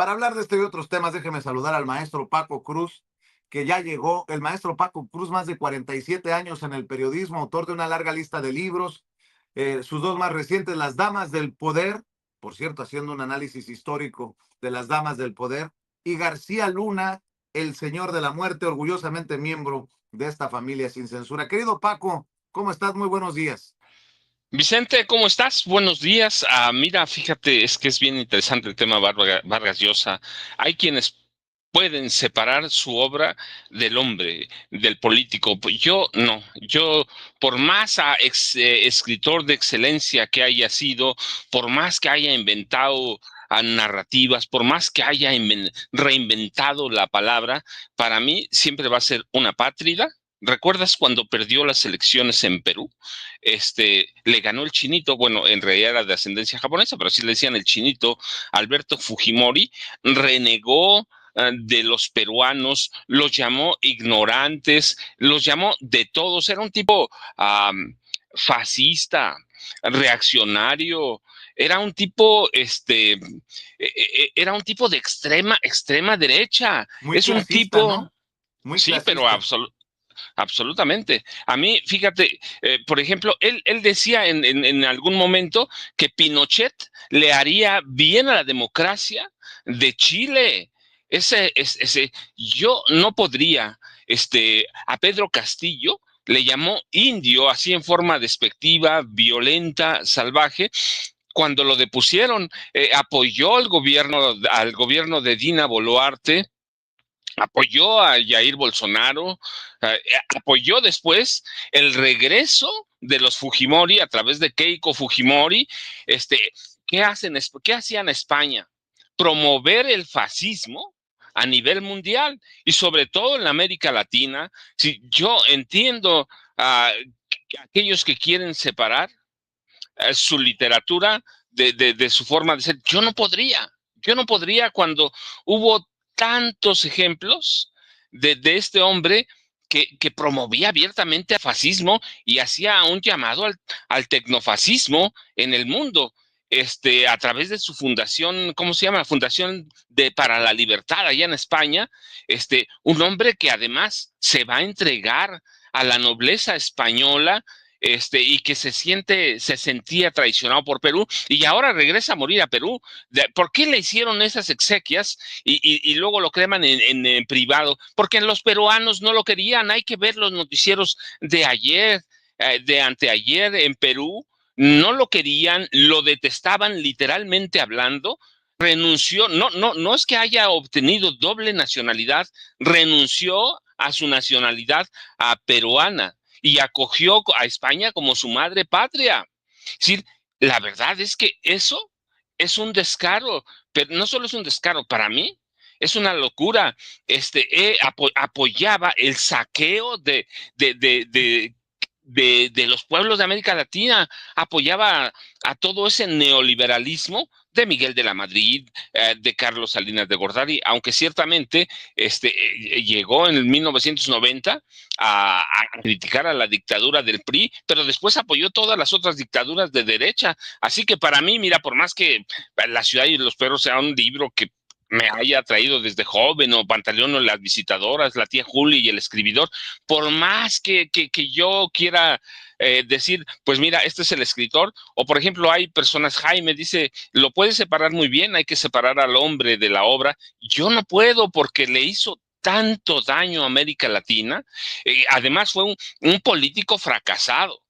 Para hablar de este y otros temas, déjeme saludar al maestro Paco Cruz, que ya llegó. El maestro Paco Cruz, más de 47 años en el periodismo, autor de una larga lista de libros, sus dos más recientes, Las Damas del Poder, por cierto, haciendo un análisis histórico de las Damas del Poder, y García Luna, el Señor de la Muerte, orgullosamente miembro de esta familia sin censura. Querido Paco, ¿cómo estás? Muy buenos días. Vicente, ¿cómo estás? Buenos días. Mira, fíjate, es que es bien interesante el tema Vargas Llosa. Hay quienes pueden separar su obra del hombre, del político. Yo no. Yo, por más escritor de excelencia que haya sido, por más que haya inventado narrativas, por más que haya reinventado la palabra, para mí siempre va a ser una apátrida. ¿Recuerdas cuando perdió las elecciones en Perú? Le ganó el chinito, bueno, en realidad era de ascendencia japonesa, pero sí le decían el chinito, Alberto Fujimori, renegó de los peruanos, los llamó ignorantes, los llamó de todos, era un tipo fascista, reaccionario, era un tipo, era un tipo de extrema derecha, Muy es un clasista, tipo, ¿no? Muy sí, pero clasista. absolutamente. A mí, fíjate, por ejemplo, él decía en algún momento que Pinochet le haría bien a la democracia de Chile. Yo no podría, a Pedro Castillo le llamó indio, así en forma despectiva, violenta, salvaje. Cuando lo depusieron, apoyó al gobierno de Dina Boluarte, apoyó a Jair Bolsonaro, apoyó después el regreso de los Fujimori a través de Keiko Fujimori. Este, ¿Qué hacían España? Promover el fascismo a nivel mundial y sobre todo en América Latina. Si yo entiendo a aquellos que quieren separar su literatura de su forma de ser, yo no podría cuando hubo tantos ejemplos de este hombre que promovía abiertamente al fascismo y hacía un llamado al tecnofascismo en el mundo, a través de su fundación, ¿cómo se llama? Fundación para la Libertad allá en España, un hombre que además se va a entregar a la nobleza española, y que se sentía traicionado por Perú y ahora regresa a morir a Perú. ¿Por qué le hicieron esas exequias y luego lo creman en privado? Porque los peruanos no lo querían. Hay que ver los noticieros de ayer, de anteayer en Perú. No lo querían, lo detestaban literalmente hablando. Renunció, no es que haya obtenido doble nacionalidad, renunció a su nacionalidad peruana y acogió a España como su madre patria. Es decir, la verdad es que eso es un descaro, pero no solo es un descaro, para mí es una locura. Apoyaba el saqueo de, de, de de los pueblos de América Latina, apoyaba a todo ese neoliberalismo de Miguel de la Madrid, de Carlos Salinas de Gortari, aunque ciertamente llegó en el 1990 a criticar a la dictadura del PRI, pero después apoyó todas las otras dictaduras de derecha. Así que para mí, mira, por más que La ciudad y los perros sea un libro que me haya traído desde joven, o Pantaleón o las visitadoras, la tía Juli y el escribidor, por más que yo quiera decir, pues mira, este es el escritor, o por ejemplo hay personas, Jaime dice, lo puedes separar muy bien, hay que separar al hombre de la obra, yo no puedo porque le hizo tanto daño a América Latina, además fue un político fracasado.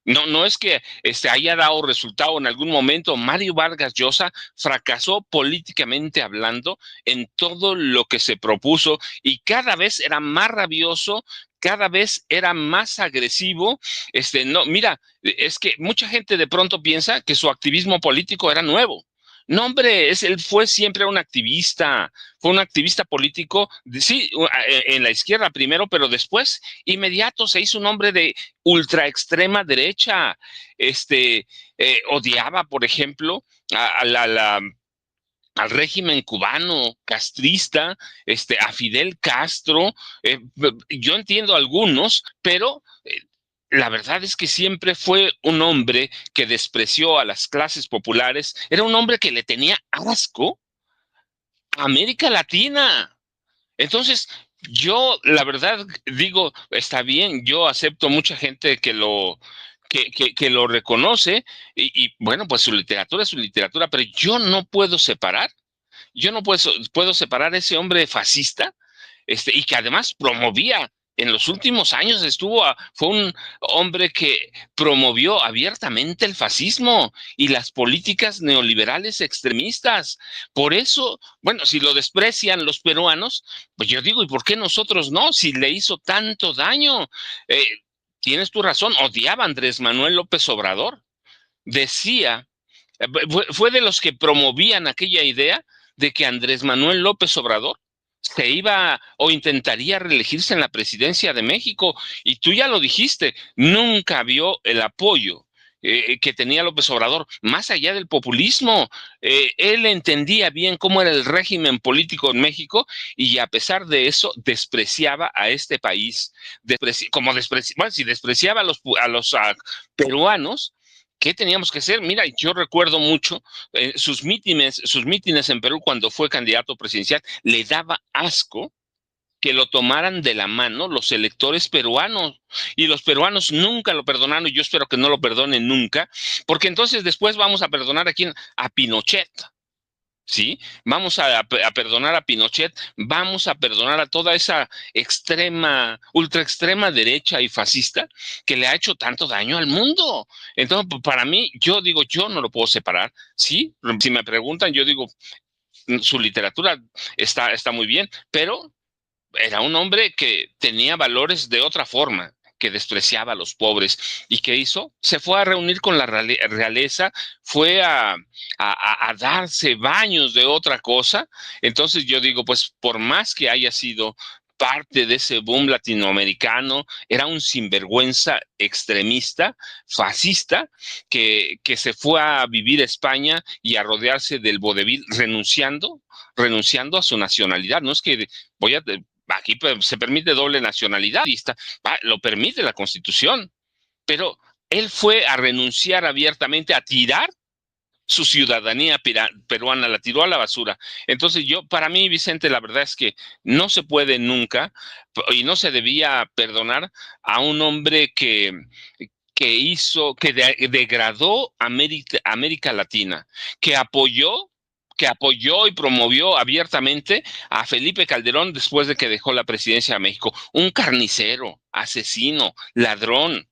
No es que haya dado resultado en algún momento. Mario Vargas Llosa fracasó políticamente hablando en todo lo que se propuso y cada vez era más rabioso, cada vez era más agresivo. No, mira, es que mucha gente de pronto piensa que su activismo político era nuevo. No, hombre, él fue siempre fue un activista político, sí, en la izquierda primero, pero después, inmediato, se hizo un hombre de ultra extrema derecha. Odiaba, por ejemplo, al régimen cubano castrista, a Fidel Castro. Yo entiendo a algunos, pero la verdad es que siempre fue un hombre que despreció a las clases populares, era un hombre que le tenía América Latina. Entonces, yo la verdad digo, está bien, yo acepto mucha gente que lo reconoce y bueno, pues su literatura es su literatura, pero yo no puedo separar, yo no puedo separar a ese hombre fascista, y que además promovía. En los últimos años fue un hombre que promovió abiertamente el fascismo y las políticas neoliberales extremistas. Por eso, bueno, si lo desprecian los peruanos, pues yo digo, ¿y por qué nosotros no? Si le hizo tanto daño. Eh, Tienes tu razón, odiaba a Andrés Manuel López Obrador. Decía, fue de los que promovían aquella idea de que Andrés Manuel López Obrador se iba o intentaría reelegirse en la presidencia de México. Y tú ya lo dijiste, nunca vio el apoyo que tenía López Obrador, más allá del populismo. Él entendía bien cómo era el régimen político en México y a pesar de eso despreciaba a este país. Bueno, si despreciaba a los peruanos, ¿qué teníamos que hacer? Mira, yo recuerdo mucho sus mítines en Perú cuando fue candidato presidencial, le daba asco que lo tomaran de la mano los electores peruanos y los peruanos nunca lo perdonaron y yo espero que no lo perdonen nunca, porque entonces después vamos a perdonar a Pinochet. ¿Sí? Vamos a perdonar a Pinochet, vamos a perdonar a toda esa extrema, ultra extrema derecha y fascista que le ha hecho tanto daño al mundo. Entonces, para mí, yo digo, yo no lo puedo separar. Sí, si me preguntan, yo digo, su literatura está muy bien, pero era un hombre que tenía valores de otra forma, que despreciaba a los pobres. ¿Y qué hizo? Se fue a reunir con la realeza, fue a darse baños de otra cosa. Entonces yo digo, pues por más que haya sido parte de ese boom latinoamericano, era un sinvergüenza extremista, fascista, que se fue a vivir a España y a rodearse del vodevil, renunciando a su nacionalidad. No es que voy a aquí se permite doble nacionalidad y lo permite la Constitución, pero él fue a renunciar abiertamente a tirar su ciudadanía peruana, la tiró a la basura. Entonces para mí, Vicente, la verdad es que no se puede nunca y no se debía perdonar a un hombre que degradó América Latina, que apoyó que apoyó y promovió abiertamente a Felipe Calderón después de que dejó la presidencia de México. Un carnicero, asesino, ladrón.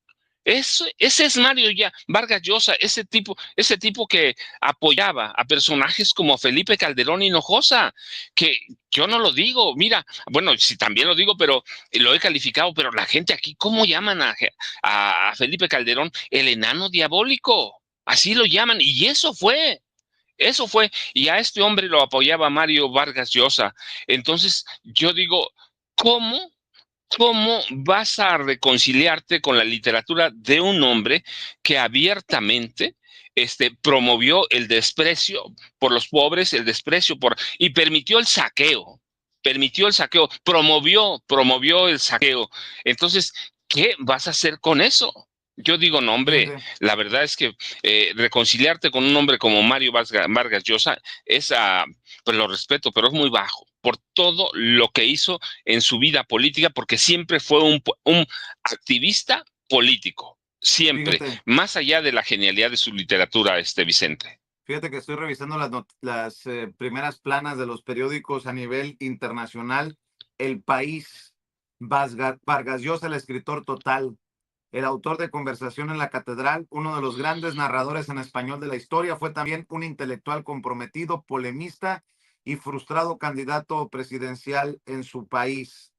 Ese es Mario Vargas Llosa, ese tipo que apoyaba a personajes como Felipe Calderón Hinojosa, que yo no lo digo, mira, bueno, sí también lo digo, pero lo he calificado, pero la gente aquí, ¿cómo llaman a Felipe Calderón? El enano diabólico, así lo llaman, y eso fue, y a este hombre lo apoyaba Mario Vargas Llosa. Entonces, yo digo, ¿cómo, ¿cómo vas a reconciliarte con la literatura de un hombre que abiertamente promovió el desprecio por los pobres, y permitió el saqueo, promovió el saqueo? Entonces, ¿qué vas a hacer con eso? Yo digo, no, hombre, Fíjate, la verdad es que reconciliarte con un hombre como Mario Vargas Llosa pues lo respeto, pero es muy bajo por todo lo que hizo en su vida política, porque siempre fue un activista político, siempre, fíjate, más allá de la genialidad de su literatura, Vicente. fíjate que estoy revisando las primeras planas de los periódicos a nivel internacional. El País, Vargas Llosa, el escritor total, el autor de Conversación en la Catedral, uno de los grandes narradores en español de la historia, fue también un intelectual comprometido, polemista y frustrado candidato presidencial en su país.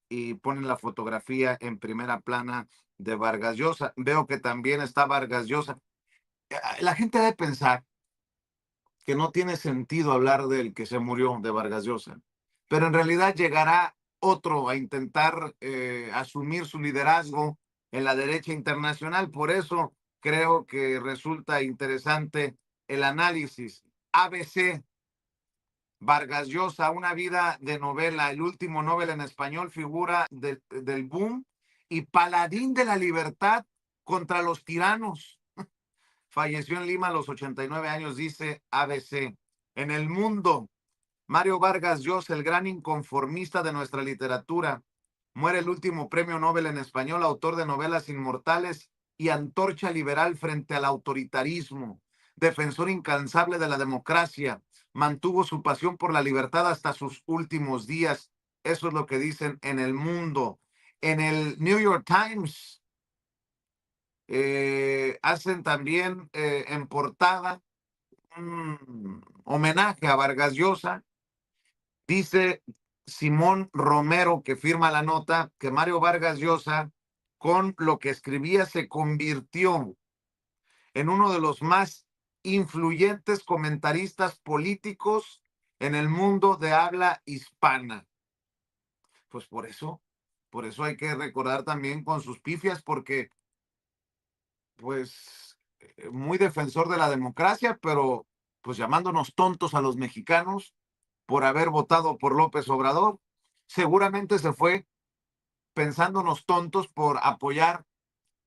Y ponen la fotografía en primera plana de Vargas Llosa. Veo que también está Vargas Llosa. La gente debe pensar que no tiene sentido hablar del que se murió, de Vargas Llosa, pero en realidad llegará otro a intentar asumir su liderazgo en la derecha internacional. Por eso creo que resulta interesante el análisis. ABC, Vargas Llosa, una vida de novela, el último Nobel en español, figura del boom y paladín de la libertad contra los tiranos. Falleció en Lima a los 89 años, dice ABC. En el mundo, Mario Vargas Llosa, el gran inconformista de nuestra literatura. Muere el último premio Nobel en español, autor de novelas inmortales y antorcha liberal frente al autoritarismo, defensor incansable de la democracia, mantuvo su pasión por la libertad hasta sus últimos días. Eso es lo que dicen en El Mundo. En el New York Times hacen también en portada un homenaje a Vargas Llosa. Dice Simón Romero, que firma la nota, que Mario Vargas Llosa, con lo que escribía, se convirtió en uno de los más influyentes comentaristas políticos en el mundo de habla hispana. Pues por eso hay que recordar también con sus pifias, porque pues muy defensor de la democracia, pero pues llamándonos tontos a los mexicanos por haber votado por López Obrador. Seguramente se fue pensándonos tontos por apoyar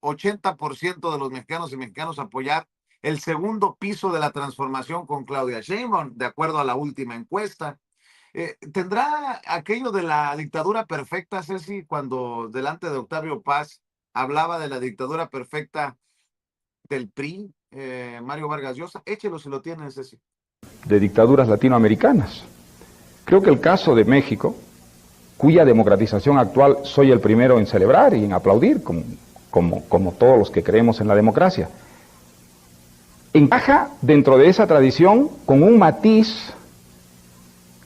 80% de los mexicanos y mexicanos apoyar el segundo piso de la transformación con Claudia Sheinbaum, de acuerdo a la última encuesta. ¿Tendrá aquello de la dictadura perfecta, Ceci, cuando delante de Octavio Paz hablaba de la dictadura perfecta del PRI, Mario Vargas Llosa? Échelo si lo tiene, Ceci. De dictaduras latinoamericanas. Creo que el caso de México, cuya democratización actual soy el primero en celebrar y en aplaudir, como todos los que creemos en la democracia, encaja dentro de esa tradición con un matiz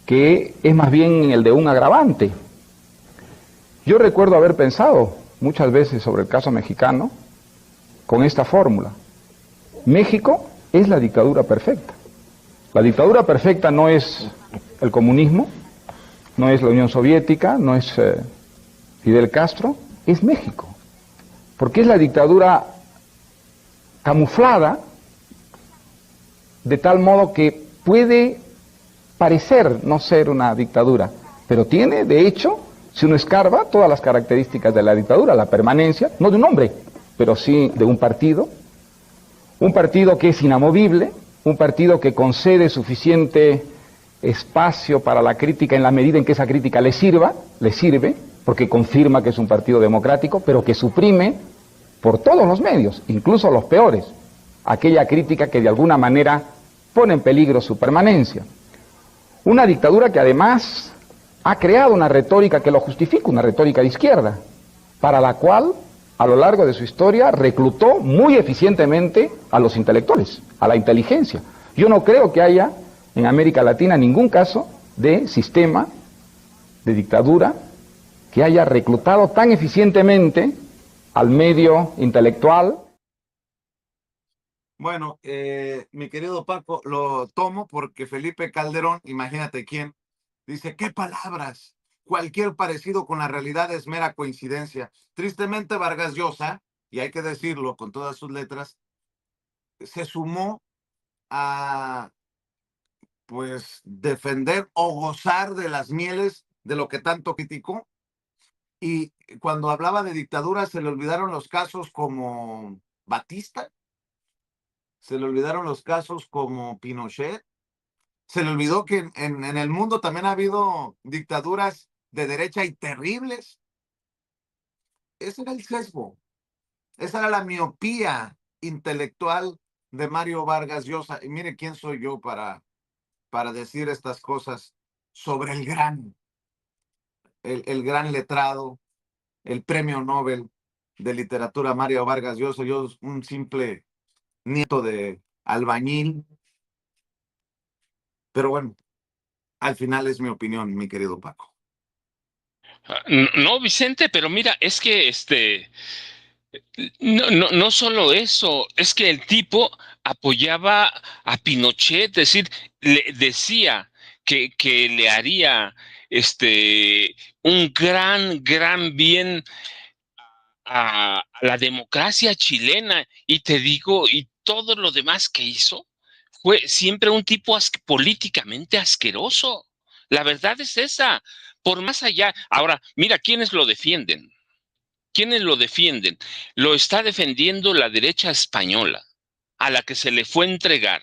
que es más bien el de un agravante. Yo recuerdo haber pensado muchas veces sobre el caso mexicano con esta fórmula: México es la dictadura perfecta. La dictadura perfecta no es el comunismo, no es la Unión Soviética, no es Fidel Castro, es México. Porque es la dictadura camuflada de tal modo que puede parecer no ser una dictadura, pero tiene, de hecho, si uno escarba, todas las características de la dictadura: la permanencia, no de un hombre, pero sí de un partido que es inamovible, un partido que concede suficiente espacio para la crítica en la medida en que esa crítica le sirve, porque confirma que es un partido democrático, pero que suprime por todos los medios, incluso los peores, aquella crítica que de alguna manera pone en peligro su permanencia. Una dictadura que además ha creado una retórica que lo justifica, una retórica de izquierda, para la cual a lo largo de su historia reclutó muy eficientemente a los intelectuales, a la inteligencia. Yo no creo que haya en América Latina ningún caso de sistema de dictadura que haya reclutado tan eficientemente al medio intelectual. Bueno, mi querido Paco, lo tomo porque Felipe Calderón, imagínate quién, dice: ¿qué palabras? Cualquier parecido con la realidad es mera coincidencia. Tristemente, Vargas Llosa, y hay que decirlo con todas sus letras, se sumó a pues defender o gozar de las mieles de lo que tanto criticó. Y cuando hablaba de dictadura se le olvidaron los casos como Batista, se le olvidaron los casos como Pinochet, se le olvidó que en el mundo también ha habido dictaduras de derecha y terribles. Ese era el sesgo, esa era la miopía intelectual de Mario Vargas Llosa. Y mire quién soy yo para decir estas cosas sobre el gran letrado, el premio Nobel de literatura Mario Vargas Llosa. Yo un simple nieto de albañil, pero bueno, al final es mi opinión, mi querido Paco. No, Vicente, pero mira, es que no solo eso, es que el tipo apoyaba a Pinochet, es decir, le decía que le haría un gran bien a la democracia chilena. Y te digo, y todo lo demás que hizo fue siempre un tipo políticamente asqueroso. La verdad es esa. Por más allá, ahora, mira quiénes lo defienden. ¿Quiénes lo defienden? Lo está defendiendo la derecha española, a la que se le fue a entregar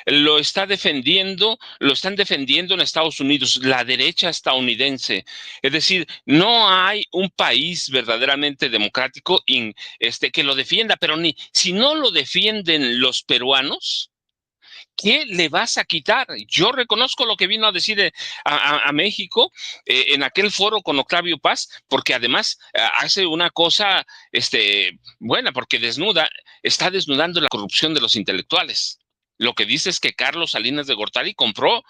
lo están defendiendo en Estados Unidos, la derecha estadounidense. Es decir, no hay un país verdaderamente democrático que lo defienda, pero ni si no lo defienden los peruanos, ¿qué le vas a quitar? Yo reconozco lo que vino a decir a México en aquel foro con Octavio Paz, porque además hace una cosa buena, porque está desnudando la corrupción de los intelectuales. Lo que dice es que Carlos Salinas de Gortari compró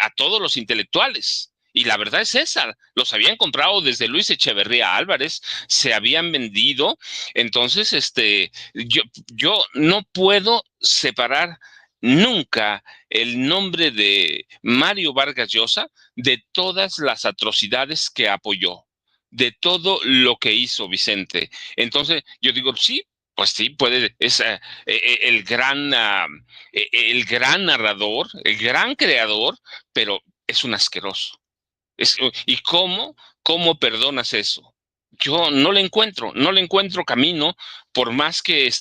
a todos los intelectuales. Y la verdad es esa, los habían comprado desde Luis Echeverría Álvarez, se habían vendido. Entonces, yo no puedo separar nunca el nombre de Mario Vargas Llosa de todas las atrocidades que apoyó, de todo lo que hizo Vicente. Entonces, yo digo, sí, pues sí, es el gran narrador, el gran creador, pero es un asqueroso. ¿Y cómo perdonas eso? Yo no le encuentro camino, por más que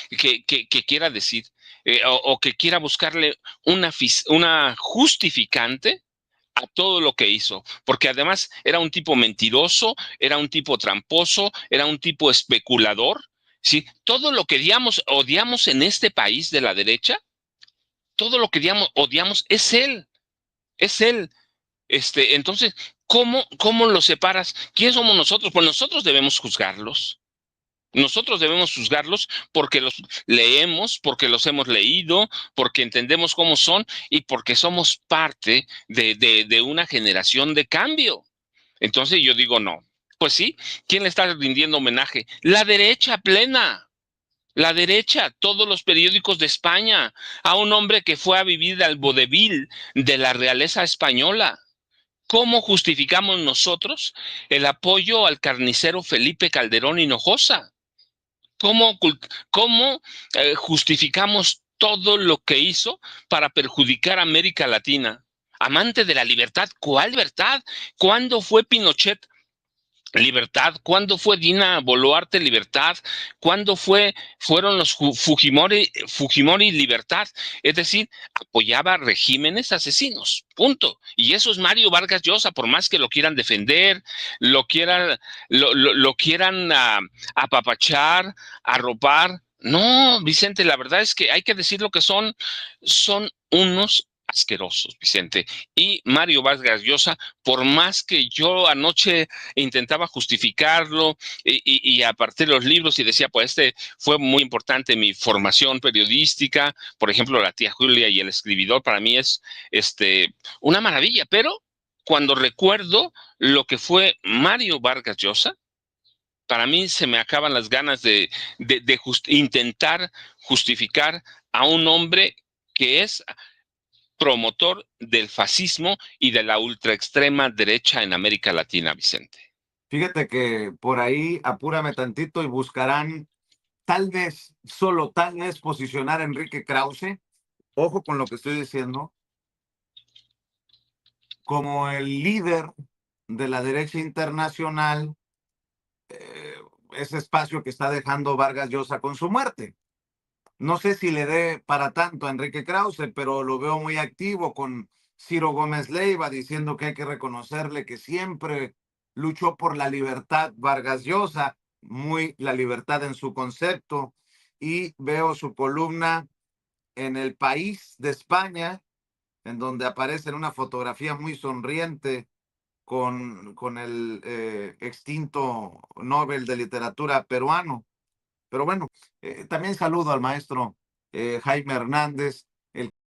que quiera decir o que quiera buscarle una justificante a todo lo que hizo, porque además era un tipo mentiroso, era un tipo tramposo, era un tipo especulador, ¿sí? Todo lo que odiamos en este país de la derecha, todo lo que odiamos es él. Entonces, ¿cómo lo separas? ¿Quién somos nosotros? Pues nosotros debemos juzgarlos. Nosotros debemos juzgarlos porque los leemos, porque los hemos leído, porque entendemos cómo son y porque somos parte de una generación de cambio. Entonces yo digo, no. Pues sí, ¿quién le está rindiendo homenaje? La derecha plena. La derecha, todos los periódicos de España, a un hombre que fue a vivir al vodevil de la realeza española. ¿Cómo justificamos nosotros el apoyo al carnicero Felipe Calderón Hinojosa? ¿Cómo justificamos todo lo que hizo para perjudicar a América Latina? Amante de la libertad, ¿cuál libertad? ¿Cuándo fue Pinochet libertad? ¿Cuándo fue Dina Boluarte libertad? ¿Cuándo fueron los Fujimori libertad? Es decir, apoyaba regímenes asesinos, punto. Y eso es Mario Vargas Llosa, por más que lo quieran defender, lo quieran apapachar, arropar. No, Vicente, la verdad es que hay que decir lo que son unos asquerosos, Vicente. Y Mario Vargas Llosa, por más que yo anoche intentaba justificarlo y aparté los libros y decía, pues fue muy importante mi formación periodística, por ejemplo, La tía Julia y El escribidor, para mí es una maravilla, pero cuando recuerdo lo que fue Mario Vargas Llosa, para mí se me acaban las ganas de intentar justificar a un hombre que es promotor del fascismo y de la ultraextrema derecha en América Latina, Vicente. Fíjate que por ahí apúrame tantito y buscarán tal vez, solo tal vez, posicionar a Enrique Krause, ojo con lo que estoy diciendo, como el líder de la derecha internacional, ese espacio que está dejando Vargas Llosa con su muerte. No sé si le dé para tanto a Enrique Krause, pero lo veo muy activo con Ciro Gómez Leiva diciendo que hay que reconocerle que siempre luchó por la libertad Vargas Llosa, muy la libertad en su concepto, y veo su columna en El País de España, en donde aparece en una fotografía muy sonriente con el extinto Nobel de Literatura peruano. Pero bueno, también saludo al maestro Jaime Hernández,